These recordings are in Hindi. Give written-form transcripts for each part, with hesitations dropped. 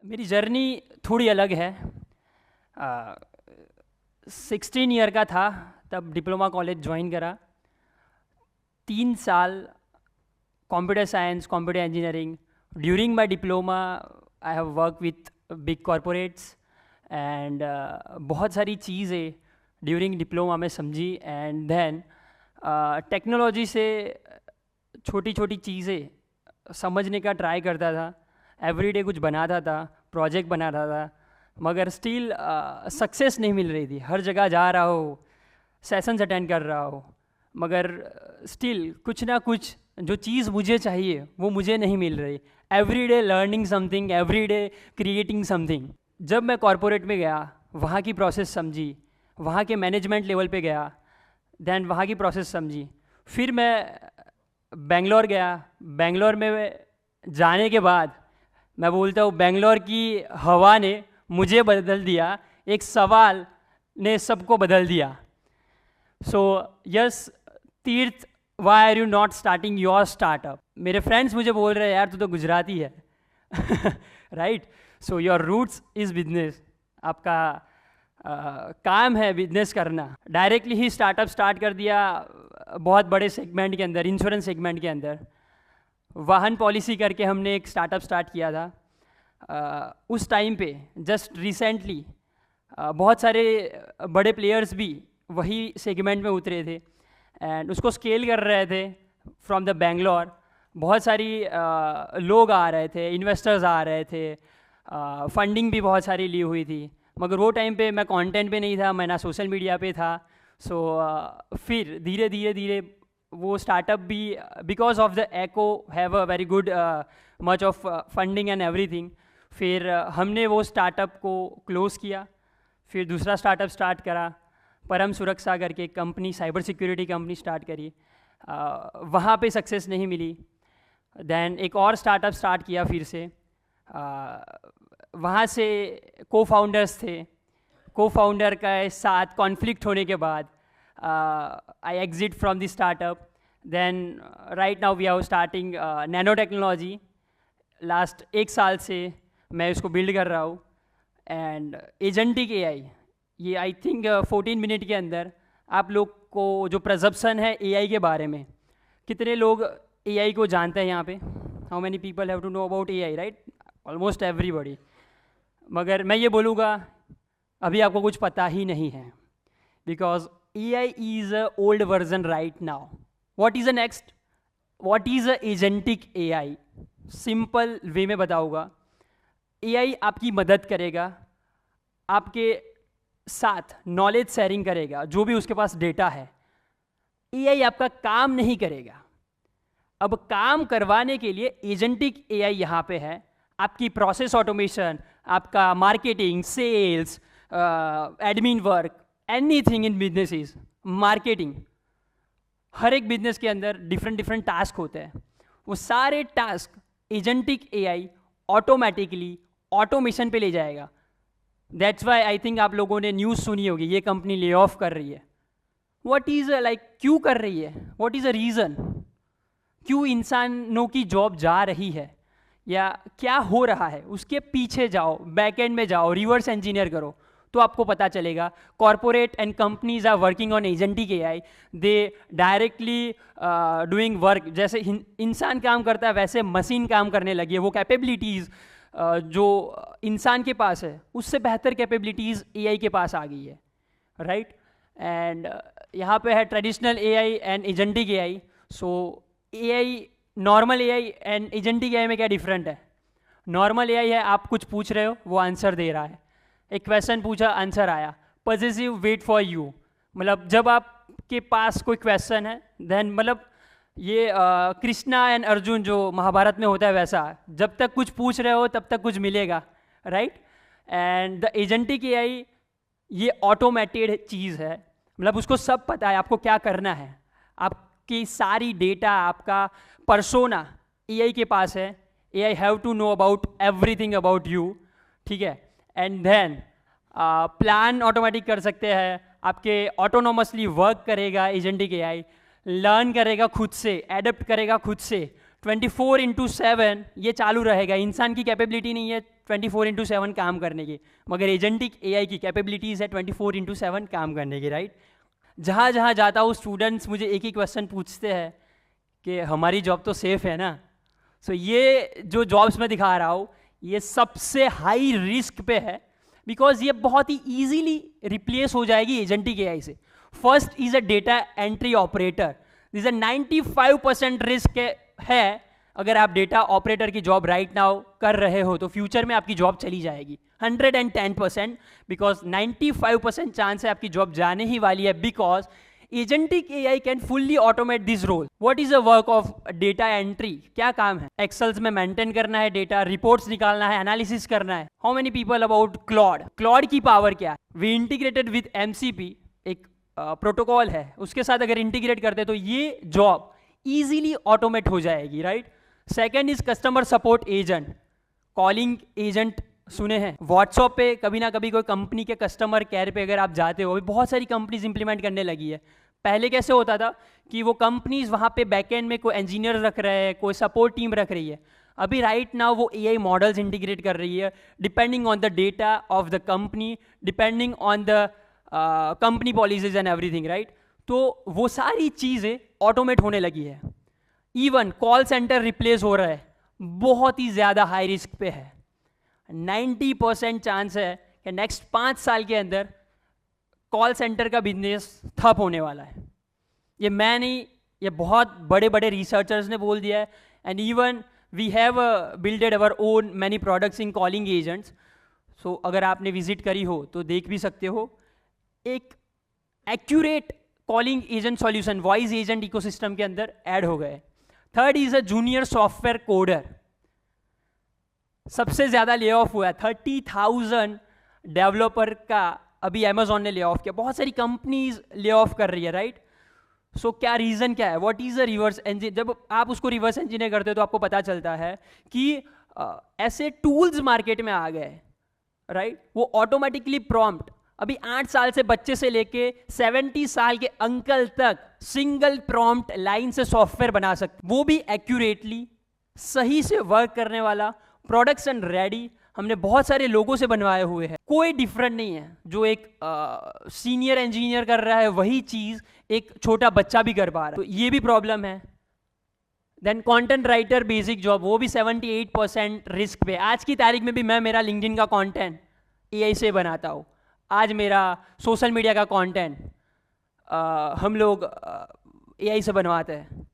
मेरी जर्नी थोड़ी अलग है। 16 ईयर का था तब डिप्लोमा कॉलेज ज्वाइन करा। 3 साल computer science, computer engineering. During my diploma I have work with big corporates and बहुत सारी चीज़ें ड्यूरिंग डिप्लोमा में समझी। एंड देन टेक्नोलॉजी से छोटी छोटी चीज़ें समझने का ट्राई करता था। एवरीडे कुछ बनाता था, प्रोजेक्ट बनाता था, मगर स्टिल सक्सेस नहीं मिल रही थी। हर जगह जा रहा हो, सेशंस अटेंड कर रहा हो, मगर स्टिल कुछ ना कुछ जो चीज़ मुझे चाहिए वो मुझे नहीं मिल रही। Everyday learning something, everyday creating something. जब मैं कॉरपोरेट में गया, वहाँ की प्रोसेस समझी, वहाँ के मैनेजमेंट लेवल पे गया, देन वहाँ की प्रोसेस समझी। फिर मैं बेंगलोर गया। बेंगलोर में जाने के बाद मैं बोलता हूँ बेंगलोर की हवा ने मुझे बदल दिया, एक सवाल ने सबको बदल दिया। So yes Tirth, why are you not starting your startup? मेरे फ्रेंड्स मुझे बोल रहे हैं यार तू तो गुजराती है right. So your roots is business. आपका काम है बिजनेस करना। डायरेक्टली ही स्टार्टअप स्टार्ट कर दिया बहुत बड़े सेगमेंट के अंदर, इंश्योरेंस सेगमेंट के अंदर। वाहन पॉलिसी करके हमने एक स्टार्टअप स्टार्ट किया था। उस टाइम पे जस्ट रिसेंटली बहुत सारे बड़े प्लेयर्स भी वही सेगमेंट में उतरे थे एंड उसको स्केल कर रहे थे फ्रॉम द बेंगलोर। बहुत सारी लोग आ रहे थे, इन्वेस्टर्स आ रहे थे, फंडिंग भी बहुत सारी ली हुई थी, मगर वो टाइम पे मैं कंटेंट पे नहीं था, मैं ना सोशल मीडिया पे था। सो फिर धीरे धीरे धीरे वो स्टार्टअप भी because of the echo have a very good much of funding and everything. फिर हमने वो स्टार्टअप को क्लोज़ किया। फिर दूसरा स्टार्टअप स्टार्ट करा, परम सुरक्षा करके एक company, cyber security company start करी। वहाँ पे सक्सेस नहीं मिली। देन एक और स्टार्टअप स्टार्ट किया फिर से। वहाँ से को फाउंडर्स थे, को फाउंडर के साथ कॉन्फ्लिक्ट होने के बाद I exit from the startup. Then right now we are starting nano technology. Last 1 साल से मैं इसको बिल्ड कर रहा हूँ। एंड एजेंटिक एआई, ये आई थिंक 14 मिनट के अंदर आप लोग को जो प्रजप्शन है एआई के बारे में, कितने लोग एआई को जानते हैं यहाँ पे? How many people have to know about AI, right? Almost everybody. मगर मैं ये बोलूँगा अभी आपको कुछ पता ही नहीं है, because AI is a old version right now. What is a next? What is a agentic AI? Simple way में बताऊँगा, एआई आपकी मदद करेगा, आपके साथ नॉलेज शेयरिंग करेगा, जो भी उसके पास डेटा है। एआई आपका काम नहीं करेगा। अब काम करवाने के लिए एजेंटिक एआई यहाँ पे है। आपकी प्रोसेस ऑटोमेशन, आपका marketing, sales, admin work, anything in businesses, marketing, हर एक बिजनेस के अंदर डिफरेंट डिफरेंट टास्क होते हैं। वो सारे task agentic AI automatically automation पे ले जाएगा। दैट्स वाई आई थिंक आप लोगों ने न्यूज़ सुनी होगी, ये कंपनी ले ऑफ कर रही है। व्हाट इज़ लाइक, क्यों कर रही है? What is a reason? क्यों इंसानों की जॉब जा रही है या क्या हो रहा है? उसके पीछे जाओ, बैकएंड में जाओ, रिवर्स इंजीनियर करो तो आपको पता चलेगा। Corporate and companies are working on agentic AI. They directly doing work. जैसे इंसान काम करता है वैसे मशीन काम करने लगी है। वो कैपेबिलिटीज़ जो इंसान के पास है उससे बेहतर कैपेबिलिटीज़ एआई के पास आ गई है, राइट? एंड यहाँ पे है traditional AI and agentic AI. So AI, normal AI and agentic AI में क्या डिफरेंट है? नॉर्मल एआई है, आप कुछ पूछ रहे हो, वो आंसर दे रहा है। एक क्वेश्चन पूछा, आंसर आया। पॉजिटिव वेट फॉर यू, मतलब जब आपके पास कोई क्वेश्चन है देन, मतलब ये कृष्णा एंड अर्जुन जो महाभारत में होता है वैसा, जब तक कुछ पूछ रहे हो तब तक कुछ मिलेगा, right? And the agentic AI ये ऑटोमेटेड चीज़ है, मतलब उसको सब पता है आपको क्या करना है। आपकी सारी डेटा, आपका पर्सोना एआई के पास है। AI have to know about everything about you, ठीक है? एंड देन प्लान ऑटोमेटिक कर सकते हैं, आपके ऑटोनोमसली वर्क करेगा एजेंटिक एआई, लर्न करेगा खुद से, एडप्ट करेगा खुद से, 24/7 ये चालू रहेगा। इंसान की कैपेबिलिटी नहीं है 24/7 काम करने की, मगर एजेंटिक एआई की कैपेबिलिटीज़ है 24/7 काम करने की, राइट। जहाँ जहाँ जाता हूँ स्टूडेंट्स मुझे एक ही क्वेश्चन पूछते हैं कि हमारी जॉब तो सेफ है ना। सो ये जो जॉब्स मैं दिखा रहा हूँ ये सबसे हाई रिस्क पे है, बिकॉज ये बहुत ही ईजीली रिप्लेस हो जाएगी एजेंटिक एआई से। First is a data entry operator, this a 95% risk है। अगर आप डेटा ऑपरेटर की जॉब राइट नाउ कर रहे हो तो फ्यूचर में आपकी जॉब चली जाएगी 110%, बिकॉज 95% चांस है आपकी जॉब जाने ही वाली है, because agentic AI can fully automate this role. What is the work of data entry? क्या काम है? एक्सेल्स में मेंटेन करना है डेटा, रिपोर्ट्स निकालना है, एनालिसिस करना है। How many people about Claude? Claude की पावर क्या है? वी इंटीग्रेटेड विद एमसीपी, एक प्रोटोकॉल है, उसके साथ अगर इंटीग्रेट करते तो ये जॉब इजीली ऑटोमेट हो जाएगी, right. Second is customer support agent, calling agent सुने हैं। व्हाट्सएप पे कभी ना कभी कोई कंपनी के कस्टमर केयर पे अगर आप जाते हो, अभी बहुत सारी कंपनीज इंप्लीमेंट करने लगी है। पहले कैसे होता था कि वो कंपनीज वहाँ पे बैकएंड में कोई इंजीनियर रख रहे हैं, कोई सपोर्ट टीम रख रही है। अभी राइट नाउ वो एआई मॉडल्स इंटीग्रेट कर रही है depending on the data of the company, depending on the company policies and everything, right. तो वो सारी चीज़ें ऑटोमेट होने लगी है। इवन कॉल सेंटर रिप्लेस हो रहा है, बहुत ही ज़्यादा हाई रिस्क पे है। 90% चांस है कि नेक्स्ट 5 साल के अंदर कॉल सेंटर का बिजनेस ठप होने वाला है। ये मैं नहीं, ये बहुत बड़े बड़े रिसर्चर्स ने बोल दिया है। And even we have builded our own many products in calling agents. So अगर आपने विजिट करी हो तो देख भी सकते हो, एक accurate calling agent solution voice agent ecosystem के अंदर ऐड हो गए। Third is a junior software coder, सबसे ज़्यादा ले ऑफ हुआ है। 30,000 डेवलपर का अभी अमेजॉन ने ले ऑफ किया, बहुत सारी कंपनीज ले ऑफ कर रही है, राइट। सो क्या रीज़न क्या है? What is a reverse engineer? जब आप उसको रिवर्स इंजीनियर करते हो तो आपको पता चलता है कि ऐसे टूल्स मार्केट में आ गए, राइट। वो ऑटोमेटिकली प्रॉम्प्ट, अभी 8 साल से बच्चे से लेके 70 साल के अंकल तक सिंगल प्रॉम्प्ट लाइन से सॉफ्टवेयर बना सकते, वो भी एक्यूरेटली सही से वर्क करने वाला, प्रोडक्शन रेडी। हमने बहुत सारे लोगों से बनवाए हुए हैं, कोई डिफरेंट नहीं है। जो एक सीनियर इंजीनियर कर रहा है वही चीज़ एक छोटा बच्चा भी कर पा रहा है, तो ये भी प्रॉब्लम है। Then content writer basic job, वो भी 78% रिस्क पे। आज की तारीख में भी मैं मेरा लिंक्डइन का कंटेंट एआई से बनाता हूँ। आज मेरा सोशल मीडिया का कंटेंट हम लोग एआई से बनवाते हैं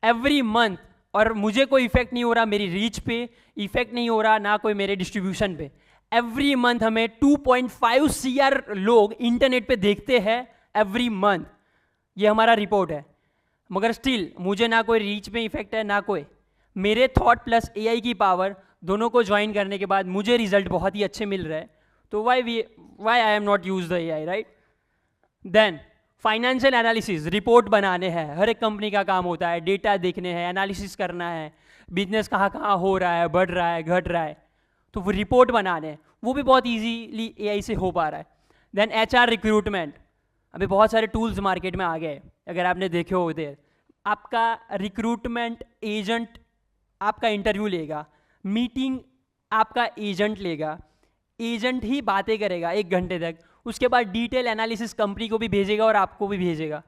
एवरी मंथ, और मुझे कोई इफेक्ट नहीं हो रहा, मेरी रीच पे इफेक्ट नहीं हो रहा, ना कोई मेरे डिस्ट्रीब्यूशन पे। एवरी मंथ हमें 2.5 CR लोग इंटरनेट पे देखते हैं एवरी मंथ, ये हमारा रिपोर्ट है। मगर स्टिल मुझे ना कोई रीच में इफेक्ट है, ना कोई। मेरे थॉट प्लस एआई की पावर दोनों को ज्वाइन करने के बाद मुझे रिजल्ट बहुत ही अच्छे मिल रहे हैं। तो why I am not use the AI, right. Then financial analysis, report बनाने हैं, हर एक कंपनी का काम होता है। डेटा देखने हैं, एनालिसिस करना है, बिजनेस कहाँ कहाँ हो रहा है, बढ़ रहा है, घट रहा है, तो वो रिपोर्ट बनाने हैं, वो भी बहुत इजीली एआई से हो पा रहा है। देन HR रिक्रूटमेंट, अभी बहुत सारे टूल्स मार्केट में आ गए, अगर आपने देखे हो उधर। आपका रिक्रूटमेंट एजेंट आपका इंटरव्यू लेगा, मीटिंग आपका एजेंट लेगा, एजेंट ही बातें करेगा 1 घंटे तक, उसके बाद डिटेल एनालिसिस कंपनी को भी भेजेगा और आपको भी भेजेगा।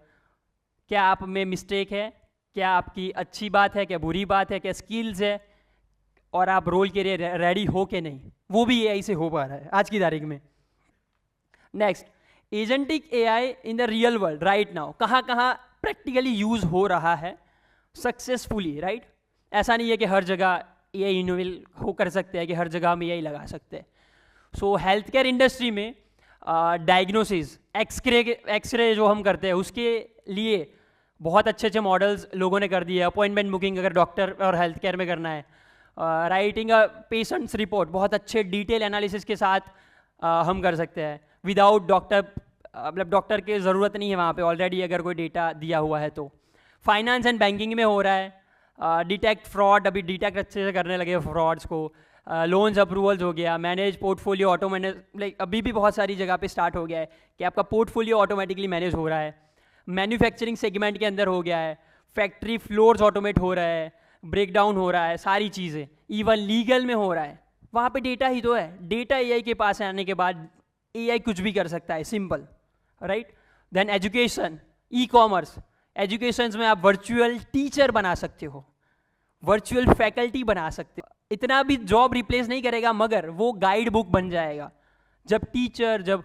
क्या आप में मिस्टेक है, क्या आपकी अच्छी बात है, क्या बुरी बात है, क्या स्किल्स है, और आप रोल के लिए रेडी हो के नहीं, वो भी एआई से हो पा रहा है आज की तारीख में। Next, agentic AI in the real world right now, कहाँ कहाँ प्रैक्टिकली यूज हो रहा है सक्सेसफुली, राइट। ऐसा नहीं है कि हर जगह एआई इनोवेट हो कर सकते हैं, कि हर जगह हम एआई लगा सकते हैं। सो हेल्थ केयर इंडस्ट्री में डायग्नोसिस, एक्सरे जो हम करते हैं उसके लिए बहुत अच्छे अच्छे मॉडल्स लोगों ने कर दिए। अपॉइंटमेंट बुकिंग अगर डॉक्टर और हेल्थ केयर में करना है, राइटिंग अ पेशेंट्स रिपोर्ट बहुत अच्छे डिटेल एनालिसिस के साथ हम कर सकते हैं विदाउट डॉक्टर, मतलब डॉक्टर की ज़रूरत नहीं है वहाँ पे, ऑलरेडी अगर कोई डेटा दिया हुआ है तो। फाइनेंस एंड बैंकिंग में हो रहा है डिटेक्ट फ्रॉड, अभी डिटेक्ट अच्छे से करने लगे फ्रॉड्स को। लोन्स अप्रूवल्स हो गया, manage portfolio auto manage, like अभी भी बहुत सारी जगह पे स्टार्ट हो गया है कि आपका पोर्टफोलियो ऑटोमेटिकली मैनेज हो रहा है। मैन्युफैक्चरिंग सेगमेंट के अंदर हो गया है, फैक्ट्री फ्लोर्स ऑटोमेट हो रहा है, ब्रेक डाउन हो रहा है, सारी चीज़ें इवन लीगल में हो रहा है, वहाँ पे डेटा ही तो है। डेटा एआई के पास आने के बाद एआई कुछ भी कर सकता है, simple, right. Then education, e commerce, education में आप वर्चुअल टीचर बना सकते हो, वर्चुअल फैकल्टी बना सकते हो। इतना भी जॉब रिप्लेस नहीं करेगा, मगर वो गाइड बुक बन जाएगा। जब टीचर, जब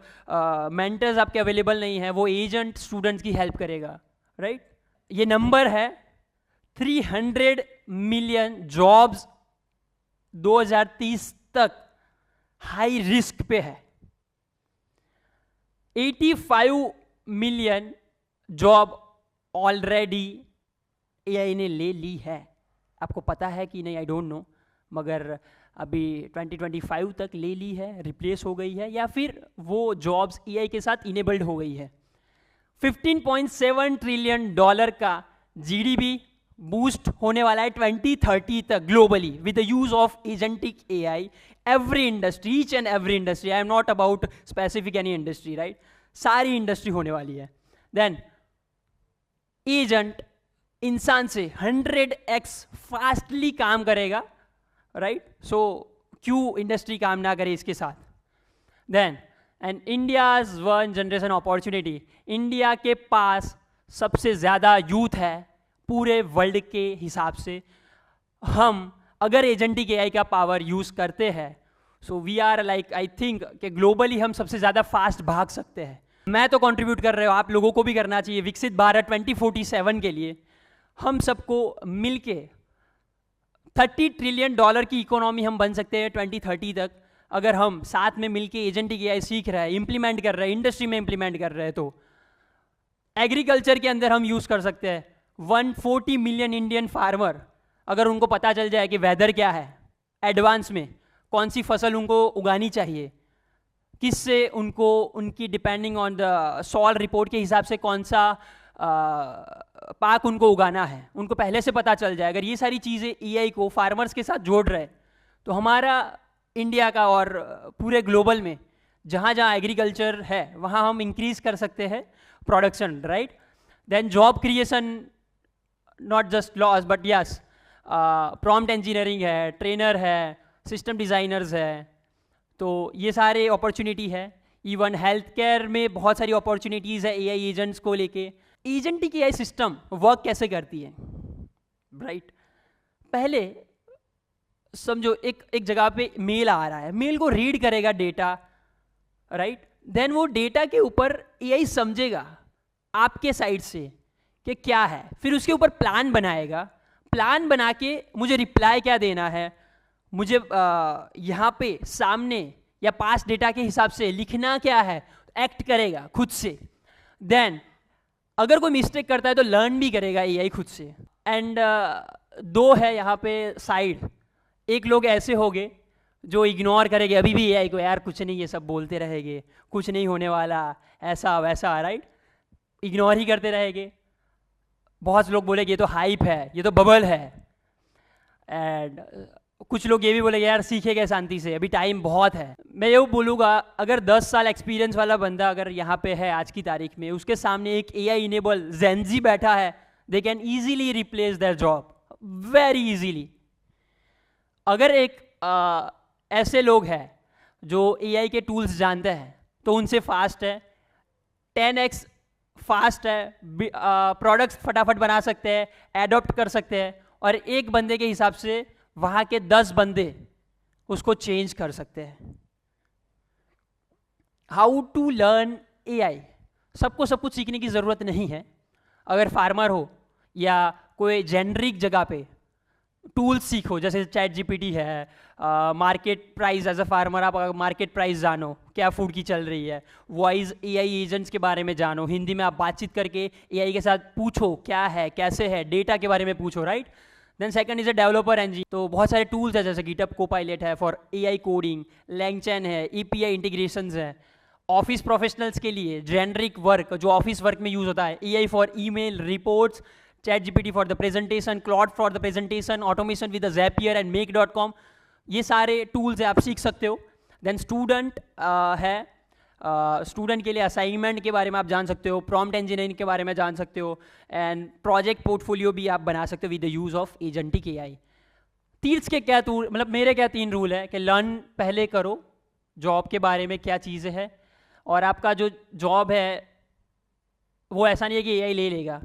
मेंटर्स आपके अवेलेबल नहीं है, वो एजेंट स्टूडेंट्स की हेल्प करेगा, राइट। ये नंबर है 300 मिलियन जॉब्स 2030 तक हाई रिस्क पे है। 85 मिलियन जॉब ऑलरेडी एआई ने ले ली है। आपको पता है कि नहीं, आई डोंट नो, मगर अभी 2025 तक ले ली है, रिप्लेस हो गई है, या फिर वो जॉब्स एआई के साथ इनेबल्ड हो गई है। 15.7 ट्रिलियन डॉलर का जीडीपी बूस्ट होने वाला है 2030 तक globally with the use of agentic AI. Every industry, each and every industry, I am not about specific any industry, right, सारी इंडस्ट्री होने वाली है। देन एजेंट इंसान से 100x फास्टली काम करेगा, राइट। सो क्यों इंडस्ट्री काम ना करे इसके साथ। Then and India's one generation opportunity, India के पास सबसे ज़्यादा यूथ है पूरे वर्ल्ड के हिसाब से। हम अगर एजेंटिक एआई का पावर यूज़ करते हैं, so we are like, I think कि ग्लोबली हम सबसे ज़्यादा फास्ट भाग सकते हैं। मैं तो कंट्रीब्यूट कर रहे हो, आप लोगों को भी करना चाहिए। विकसित भारत 2047 के लिए हम सबको मिलके 30 ट्रिलियन डॉलर की इकोनॉमी हम बन सकते हैं 2030 तक, अगर हम साथ में मिलके एजेंटिक एआई सीख रहे हैं, इम्प्लीमेंट कर रहे हैं, इंडस्ट्री में इम्प्लीमेंट कर रहे हैं। तो एग्रीकल्चर के अंदर हम यूज़ कर सकते हैं। 140 मिलियन इंडियन फार्मर, अगर उनको पता चल जाए कि वेदर क्या है, एडवांस में कौन सी फसल उनको उगानी चाहिए, किससे उनको उनकी depending on the soil report के हिसाब से कौन सा पाक उनको उगाना है, उनको पहले से पता चल जाए। अगर ये सारी चीज़ें एआई को फार्मर्स के साथ जोड़ रहे, तो हमारा इंडिया का और पूरे ग्लोबल में जहाँ जहाँ एग्रीकल्चर है वहाँ हम इंक्रीज कर सकते हैं production, right. Then job creation, not just loss but yes, prompt engineering है, ट्रेनर है, सिस्टम डिज़ाइनर्स है, तो ये सारे अपॉर्चुनिटी है। इवन हेल्थ केयर में बहुत सारी अपॉर्चुनिटीज़ है एआई एजेंट्स को लेके। एजेंटिक एआई सिस्टम वर्क कैसे करती है, राइट। पहले समझो एक जगह पे मेल आ रहा है, मेल को रीड करेगा डेटा, राइट। देन वो डेटा के ऊपर एआई समझेगा आपके साइड से कि क्या है, फिर उसके ऊपर प्लान बनाएगा। प्लान बना के मुझे रिप्लाई क्या देना है, मुझे यहाँ पे सामने या पास डेटा के हिसाब से लिखना क्या है, एक्ट करेगा खुद से। देन अगर कोई मिस्टेक करता है तो लर्न भी करेगा एआई खुद से। एंड दो है यहाँ पे साइड, एक लोग ऐसे होंगे जो इग्नोर करेंगे अभी भी एआई को, यार कुछ नहीं, ये सब बोलते रहेंगे, कुछ नहीं होने वाला, ऐसा वैसा, राइट, इग्नोर ही करते रहेंगे। बहुत लोग बोलेंगे ये तो हाइप है, ये तो बबल है। एंड कुछ लोग ये भी बोलेंगे यार सीखेगा शांति से, अभी टाइम बहुत है। मैं ये बोलूँगा, अगर 10 साल एक्सपीरियंस वाला बंदा अगर यहाँ पे है आज की तारीख में, उसके सामने एक एआई इनेबल जेनजी बैठा है, they can easily replace their job, very easily. अगर एक ऐसे लोग हैं जो एआई के टूल्स जानते हैं तो उनसे फास्ट है, 10x फास्ट है, प्रोडक्ट्स फटाफट बना सकते हैं, एडॉप्ट कर सकते हैं, और एक बंदे के हिसाब से वहाँ के 10 बंदे उसको चेंज कर सकते हैं। हाउ टू लर्न एआई, सबको सब कुछ सीखने की ज़रूरत नहीं है। अगर फार्मर हो या कोई जेनरिक जगह पे टूल्स सीखो, जैसे चैट जीपीटी है, market price, as a farmer आप मार्केट प्राइस जानो, क्या फूड की चल रही है, वॉइस एआई एजेंट्स के बारे में जानो, हिंदी में आप बातचीत करके एआई के साथ पूछो क्या है, कैसे है, डेटा के बारे में पूछो, right. Then second is a developer engineer, तो बहुत सारे टूल्स है जैसे गिटहब कोपायलट है फॉर एआई कोडिंग, लैंगचैन है, एपीआई इंटीग्रेशंस है। ऑफिस प्रोफेशनल्स के लिए जेनरिक वर्क जो ऑफिस वर्क में यूज होता है, AI for email, reports, ChatGPT for the presentation, Claude for the presentation, automation with the Zapier and Make.com, ये सारे टूल्स है, आप सीख सकते हो। देन स्टूडेंट है, स्टूडेंट के लिए असाइनमेंट के बारे में आप जान सकते हो, प्रॉम्प्ट इंजीनियरिंग के बारे में जान सकते हो, एंड प्रोजेक्ट पोर्टफोलियो भी आप बना सकते हो with the use of agentic AI. तीर्थ के क्या मतलब मेरे क्या 3 रूल है कि लर्न पहले करो जॉब के बारे में क्या चीज़ें हैं, और आपका जो जॉब है वो ऐसा नहीं है कि एआई ले लेगा।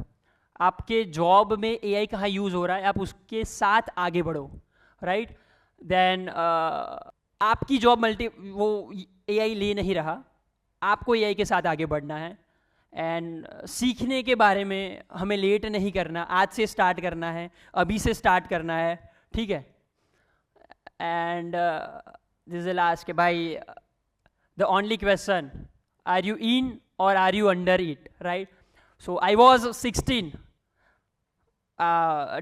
आपके जॉब में एआई कहाँ यूज़ हो रहा है, आप उसके साथ आगे बढ़ो, राइट। देन आपकी जॉब वो एआई ले नहीं रहा, आपको एआई के साथ आगे बढ़ना है। एंड सीखने के बारे में हमें लेट नहीं करना, आज से स्टार्ट करना है, अभी से स्टार्ट करना है, ठीक है। एंड दिस इज लास्ट के भाई, the only question, are you in or are you under it, right. So I was 16,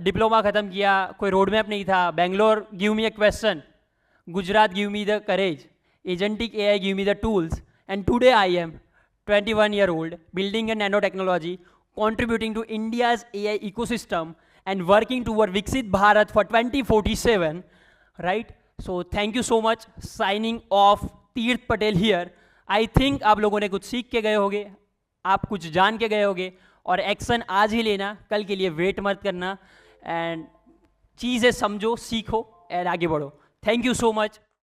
diploma ख़त्म किया, कोई रोड मैप नहीं था, Bangalore give me a question, Gujarat give me the courage, agentic AI give me the tools, and today I am 21 year old building a nanotechnology, contributing to India's AI ecosystem and working toward Viksit Bharat for 2047, right? So thank you so much. Signing off, तीर्थ पटेल here. I think आप लोगों ने कुछ सीख के गए होंगे, आप कुछ जान के गए होंगे, और एक्शन आज ही लेना, कल के लिए वेट मत करना, एंड चीज़ें समझो, सीखो एंड आगे बढ़ो। Thank you so much.